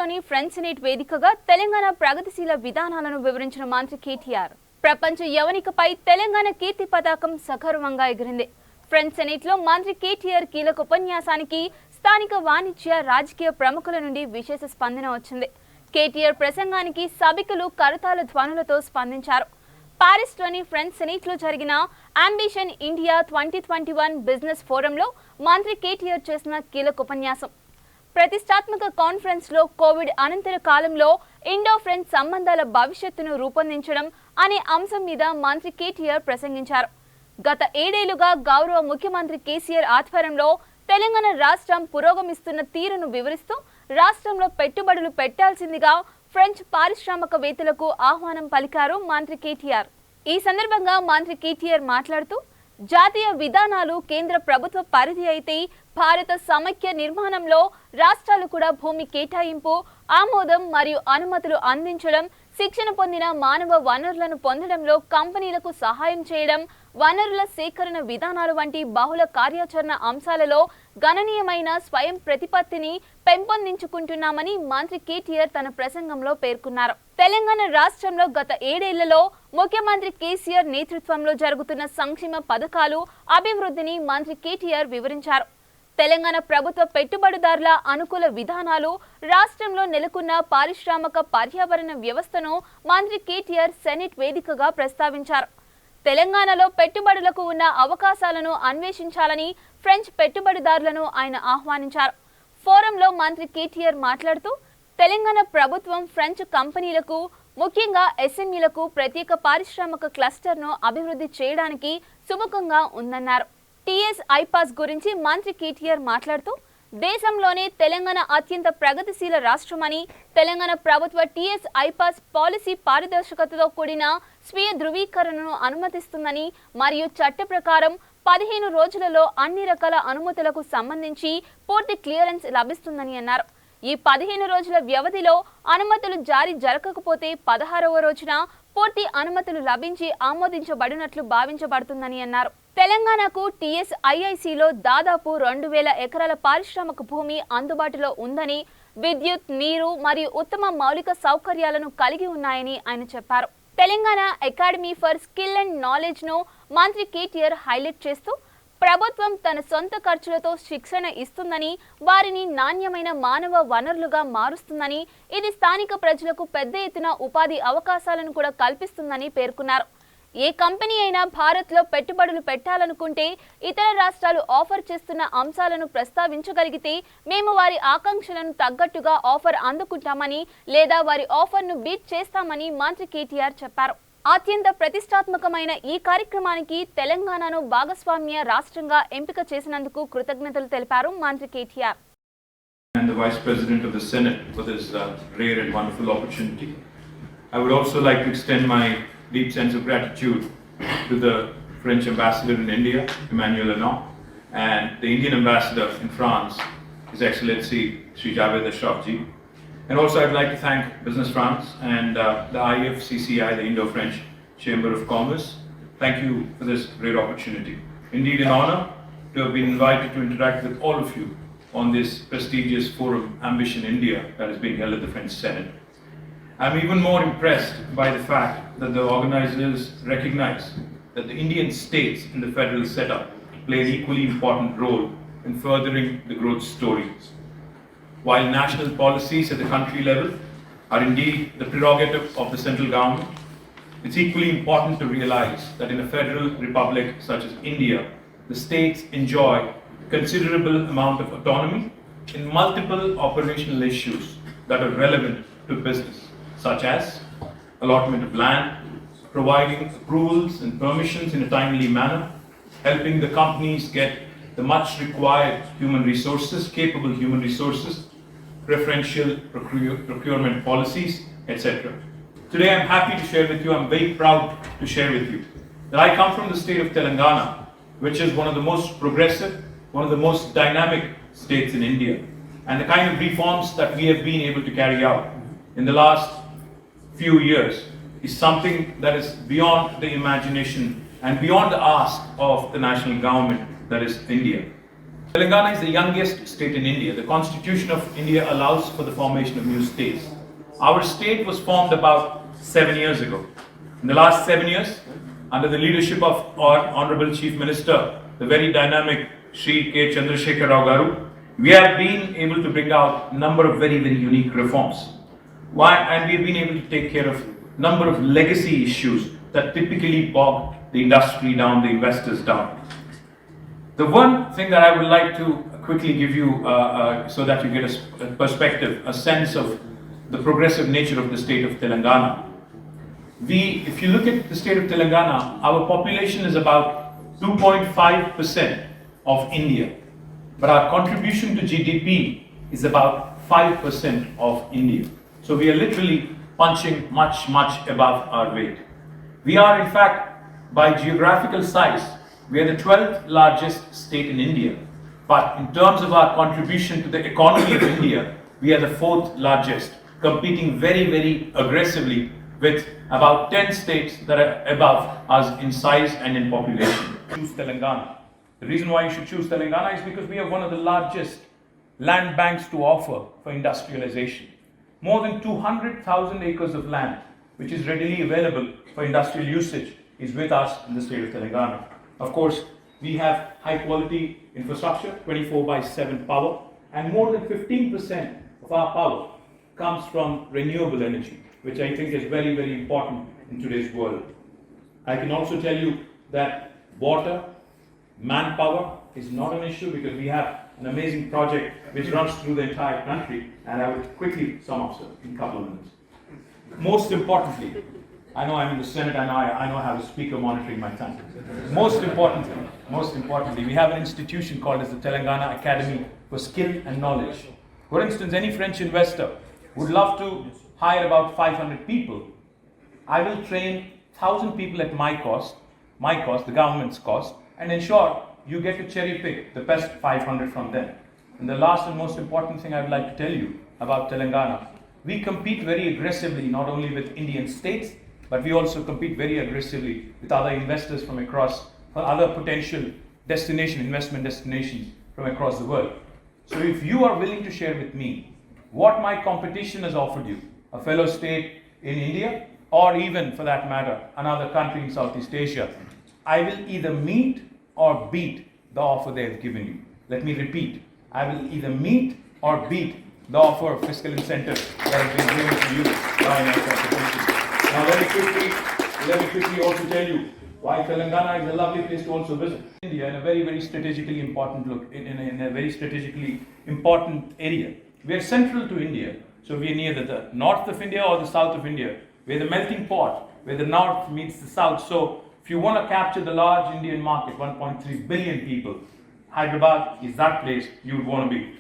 లోని French senate వేదికగా తెలంగాణ ప్రగతిశీల విధానాలను వివరించిన మంత్రి కేటీఆర్ ప్రపంచ యవనికపై తెలంగాణ కీర్తి పతాకం సగర్వంగా ఎగిరింది. ఫ్రెంచ్ సెనేట్ లో మంత్రి కేటీఆర్ కీలక ఉపన్యాసానికి స్థానిక వాణిజ్య రాజకీయ ప్రముఖుల నుండి విశేష స్పందన వచ్చింది. కేటీఆర్ ప్రసంగానికి సభికులు కరతాళ ధ్వనులతో స్పందించారు. పారిస్ లోని ఫ్రెంచ్ సెనేట్ లో జరిగిన అంబిషన్ ఇండియా 2021 బిజినెస్ ఫోరంలో మంత్రి కేటీఆర్ చేసిన కీలక ఉపన్యాసం ప్రతిష్టాత్మక కాన్ఫరెన్స్ లో కోవిడ్ అనంతర కాలంలో ఇండో ఫ్రెంచ్ సంబంధాల భవిష్యత్తును రూపొందించడం అనే అంశం మీద మంత్రి కేటీఆర్ ప్రసంగించారు. గత 7 ఏళ్లుగా గౌరవ ముఖ్యమంత్రి కేసీఆర్ ఆధ్వర్యంలో తెలంగాణ రాష్ట్రం పురోగమిస్తున్న తీరును వివరిస్తూ రాష్ట్రంలో పెట్టుబడులు పెట్టాల్సిందిగా ఫ్రెంచ్ పారిశ్రామికవేత్తలకు ఆహ్వానం పలికారు మంత్రి కేటీఆర్. ఈ సందర్భంగా మంత్రి కేటీఆర్ మాట్లాడుతూ జాతీయ విధానాలు కేంద్ర ప్రభుత్వ పరిధి అయితే భారత సమైక్య నిర్మాణంలో రాష్ట్రాలు కూడా భూమి కేటాయింపు, ఆమోదం మరియు అనుమతులు అందించడం, శిక్షణ పొందిన మానవ వనరులను పొందడంలో కంపెనీలకు సహాయం చేయడం, వనరుల సేకరణ విధానాలు వంటి బహుళ కార్యాచరణ అంశాలలో గణనీయమైన స్వయం ప్రతిపత్తిని పెంపొందించుకుంటున్నామని మంత్రి కేటీఆర్ తన ప్రసంగంలో పేర్కొన్నారు. తెలంగాణ రాష్ట్రంలో గత 7 ఏళ్లలో ముఖ్యమంత్రి కేసీఆర్ నేతృత్వంలో జరుగుతున్న సంక్షేమ పథకాలు, అభివృద్ధిని మంత్రి కేటీఆర్ వివరించారు. తెలంగాణ ప్రభుత్వ పెట్టుబడిదారుల అనుకూల విధానాలు, రాష్ట్రంలో నెలకొన్న పారిశ్రామిక పర్యావరణ వ్యవస్థను మంత్రి కేటీఆర్ సెనెట్ వేదికగా ప్రస్తావించారు. తెలంగాణలో పెట్టుబడులకు ఉన్న అవకాశాలను అన్వేషించాలని ఫ్రెంచ్ పెట్టుబడిదారులను ఆయన ఆహ్వానించారు. ఫోరంలో మంత్రి కేటీఆర్ మాట్లాడుతూ తెలంగాణ ప్రభుత్వం ఫ్రెంచ్ కంపెనీలకు, ముఖ్యంగా ఎస్ఎంఈలకు ప్రత్యేక పారిశ్రామిక క్లస్టర్ను అభివృద్ధి చేయడానికి సుముఖంగా ఉందన్నారు. టీఎస్ ఐపాస్ గురించి మంత్రి కేటీఆర్ మాట్లాడుతూ దేశంలోనే తెలంగాణ అత్యంత ప్రగతిశీల రాష్ట్రమని, తెలంగాణ ప్రభుత్వ టీఎస్ ఐపాస్ పాలసీ పారదర్శకతతో కూడిన స్వీయ ధృవీకరణను అనుమతిస్తుందని మరియు చట్ట ప్రకారం 15 రోజులలో అన్ని రకాల అనుమతులకు సంబంధించి పూర్తి క్లియరెన్స్ లభిస్తుందని అన్నారు. ఈ 15 రోజుల వ్యవధిలో అనుమతులు జారీ జరగకపోతే 16వ రోజున పూర్తి అనుమతులు లభించి ఆమోదించబడినట్లు భావించబడుతుందని అన్నారు. తెలంగాణకు టీఎస్ఐఐసిలో దాదాపు 2000 ఎకరాల పారిశ్రామిక భూమి అందుబాటులో ఉందని, విద్యుత్, నీరు మరియు ఉత్తమ మౌలిక సౌకర్యాలను కలిగి ఉన్నాయని ఆయన చెప్పారు. Telangana academy for skill and knowledge ను మంత్రి కేటీఆర్ హైలైట్ చేస్తూ ప్రభుత్వం తన సొంత ఖర్చులతో శిక్షణ ఇస్తుందని, వారిని నాణ్యమైన మానవ వనరులుగా మారుస్తుందని, ఇది స్థానిక ప్రజలకు పెద్ద ఎత్తున ఉపాధి అవకాశాలను కూడా కల్పిస్తుందని పేర్కొన్నారు. ఏ కంపెనీ అయినా భారత్లో పెట్టుబడులు పెట్టాలనుకుంటే ఇతర రాష్ట్రాలు ఆఫర్ చేస్తున్న అంశాలను ప్రస్తావించగలిగితే మేము వారి ఆకాంక్షలను తగ్గట్టుగా ఆఫర్ అందుకుంటామని లేదా వారి ఆఫర్ను బీట్ చేస్తామని మంత్రి కేటీఆర్ చెప్పారు. అత్యంత ప్రతిష్టాత్మకమైన ఈ కార్యక్రమానికి తెలంగాణను భాగస్వామ్య రాష్ట్రంగా ఎంపిక చేసినందుకు కృతజ్ఞతలు తెలిపారు మంత్రి KTR. And the Vice President of the Senate for this rare and wonderful opportunity. I would also like to extend my deep sense of gratitude to the French Ambassador in India, Emmanuel Arnault, and the Indian Ambassador in France, His Excellency Sri Javed Ashraf Ji. And also I'd like to thank Business France and the IFCCI, the Indo-French Chamber of Commerce. Thank you for this great opportunity. Indeed an honor to have been invited to interact with all of you on this prestigious forum, Ambition India, that is being held at the French Senate. I'm even more impressed by the fact that the organizers recognize that the Indian states in the federal setup play an equally important role in furthering the growth story. While national policies at the country level are indeed the prerogative of the central government, it's equally important to realize that in a federal republic such as India, the states enjoy considerable amount of autonomy in multiple operational issues that are relevant to business, such as allotment of land, providing approvals and permissions in a timely manner, helping the companies get the much required human resources, capable human resources, preferential procurement policies, etc. Today I'm happy to share with you, I'm very proud to share with you that I come from the state of Telangana, which is one of the most progressive, one of the most dynamic states in India. And the kind of reforms that we have been able to carry out in the last few years is something that is beyond the imagination and beyond the ask of the national government, that is India. Telangana is the youngest state in India. The Constitution of India allows for the formation of new states. Our state was formed about 7 years ago. In the last 7 years, under the leadership of our Honorable Chief Minister, the very dynamic Shri K. Chandrasekhar Rao Garu, we have been able to bring out a number of very, very unique reforms. And we've been able to take care of a number of legacy issues that typically bog the industry down, the investors down. The one thing that I would like to quickly give you so that you get a perspective, a sense of the progressive nature of the state of Telangana. If you look at the state of Telangana, our population is about 2.5% of India, but our contribution to GDP is about 5% of India. So we are literally punching much, much above our weight. We are, in fact, by geographical size, we are the 12th largest state in India. But in terms of our contribution to the economy of India, we are the 4th largest, competing very, very aggressively with about 10 states that are above us in size and in population. Choose Telangana. The reason why you should choose Telangana is because we have one of the largest land banks to offer for industrialization. More than 200,000 acres of land, which is readily available for industrial usage, is with us in the state of Telangana. Of course, we have high quality infrastructure, 24/7 power, and more than 15% of our power comes from renewable energy, which I think is very, very important in today's world. I can also tell you that water, manpower is not an issue because we have an amazing project which runs through the entire country, and I will quickly sum up, sir, in a couple of minutes. Most importantly, I know I'm in the Senate and I know I have a speaker monitoring my time. Most importantly, we have an institution called as the Telangana Academy for Skill and Knowledge. For instance, any French investor would love to hire about 500 people. I will train 1,000 people at my cost, the government's cost, and ensure you get to cherry pick the best 500 from them. And the last and most important thing I would like to tell you about Telangana, we compete very aggressively not only with Indian states, but we also compete very aggressively with other investors from across, other potential investment destinations from across the world. So if you are willing to share with me what my competition has offered you, a fellow state in India, or even for that matter, another country in Southeast Asia, I will either meet or beat the offer they have given you. Let me repeat, I will either meet or beat the offer of fiscal incentives that have been given to you by my competition. Now let me quickly also tell you why Telangana is a lovely place to also visit. India in a very, very strategically important in a very strategically important area. We are central to India, so we are near the north of India or the south of India. We are the melting pot, where the north meets the south. So if you want to capture the large Indian market, 1.3 billion people, Hyderabad is that place you would want to be.